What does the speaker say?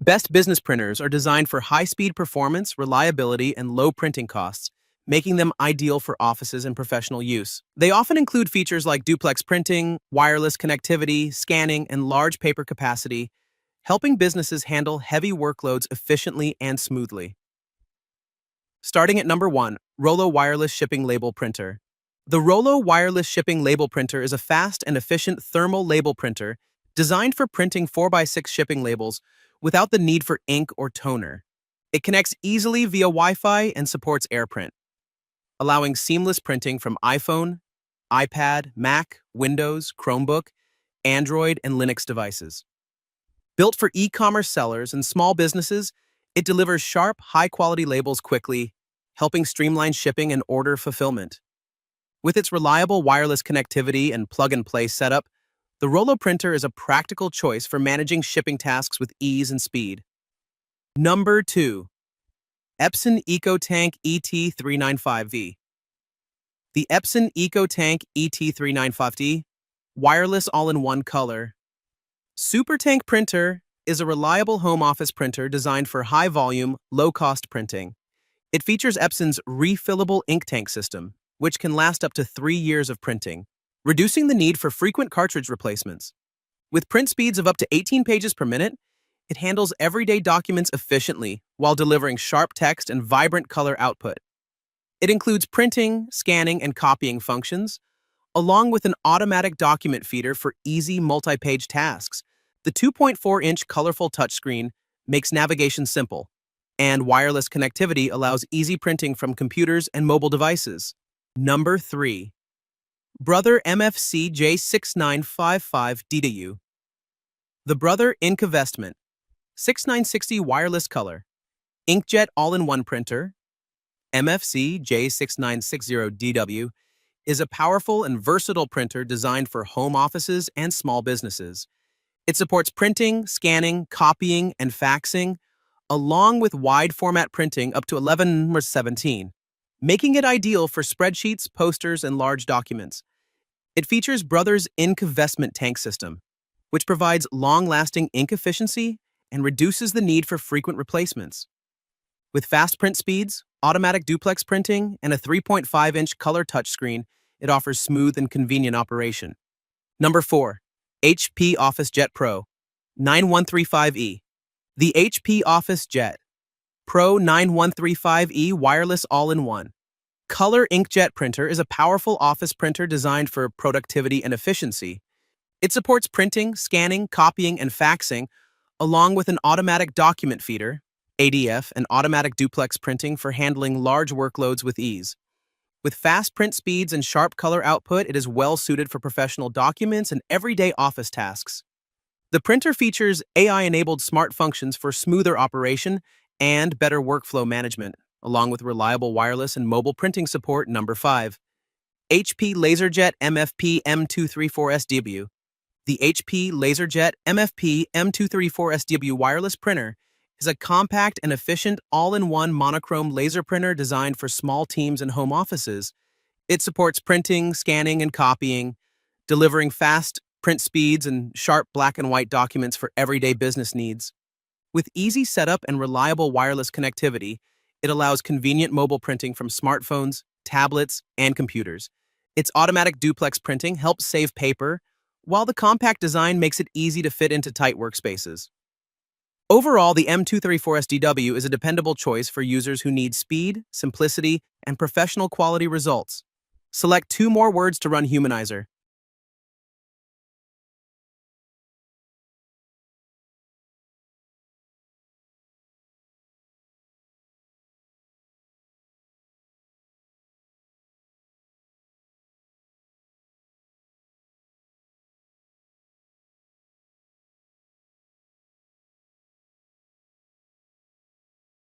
Best business printers are designed for high-speed performance, reliability, and low printing costs, making them ideal for offices and professional use. They often include features like duplex printing, wireless connectivity, scanning, and large paper capacity, helping businesses handle heavy workloads efficiently and smoothly. Starting at number 1, Rollo Wireless Shipping Label Printer. The Rollo Wireless Shipping Label Printer is a fast and efficient thermal label printer designed for printing 4x6 shipping labels without the need for ink or toner. It connects easily via Wi-Fi and supports AirPrint, allowing seamless printing from iPhone, iPad, Mac, Windows, Chromebook, Android, and Linux devices. Built for e-commerce sellers and small businesses, it delivers sharp, high-quality labels quickly, helping streamline shipping and order fulfillment. With its reliable wireless connectivity and plug-and-play setup, the Rollo printer is a practical choice for managing shipping tasks with ease and speed. Number 2. Epson EcoTank ET395V. The Epson EcoTank ET395V wireless all-in-one color Super Tank printer is a reliable home office printer designed for high-volume, low-cost printing. It features Epson's refillable ink tank system, which can last up to 3 years of printing, reducing the need for frequent cartridge replacements. With print speeds of up to 18 pages per minute, it handles everyday documents efficiently while delivering sharp text and vibrant color output. It includes printing, scanning, and copying functions, along with an automatic document feeder for easy multi-page tasks. The 2.4-inch colorful touchscreen makes navigation simple, and wireless connectivity allows easy printing from computers and mobile devices. Number 3. Brother MFC J6955DW. The Brother InkVestment 6960 Wireless Color Inkjet All-in-One Printer MFC J6960DW is a powerful and versatile printer designed for home offices and small businesses. It supports printing, scanning, copying, and faxing, along with wide-format printing up to 11x17, making it ideal for spreadsheets, posters, and large documents. It features Brother's InkVestment tank system, which provides long-lasting ink efficiency and reduces the need for frequent replacements. With fast print speeds, automatic duplex printing, and a 3.5-inch color touchscreen, it offers smooth and convenient operation. Number 4. HP OfficeJet Pro 9135E. The HP OfficeJet Pro 9135E wireless all-in-one color inkjet printer is a powerful office printer designed for productivity and efficiency. It supports printing, scanning, copying, and faxing, along with an automatic document feeder, ADF, and automatic duplex printing for handling large workloads with ease. With fast print speeds and sharp color output, it is well suited for professional documents and everyday office tasks. The printer features AI-enabled smart functions for smoother operation and better workflow management, along with reliable wireless and mobile printing support. Number 5. HP LaserJet MFP M234sdw. The HP LaserJet MFP M234sdw wireless printer is a compact and efficient all-in-one monochrome laser printer designed for small teams and home offices. It supports printing, scanning, and copying, delivering fast print speeds and sharp black and white documents for everyday business needs. With easy setup and reliable wireless connectivity, it allows convenient mobile printing from smartphones, tablets, and computers. Its automatic duplex printing helps save paper, while the compact design makes it easy to fit into tight workspaces. Overall, the M234sdw is a dependable choice for users who need speed, simplicity, and professional quality results. Select 2 more words to run Humanizer.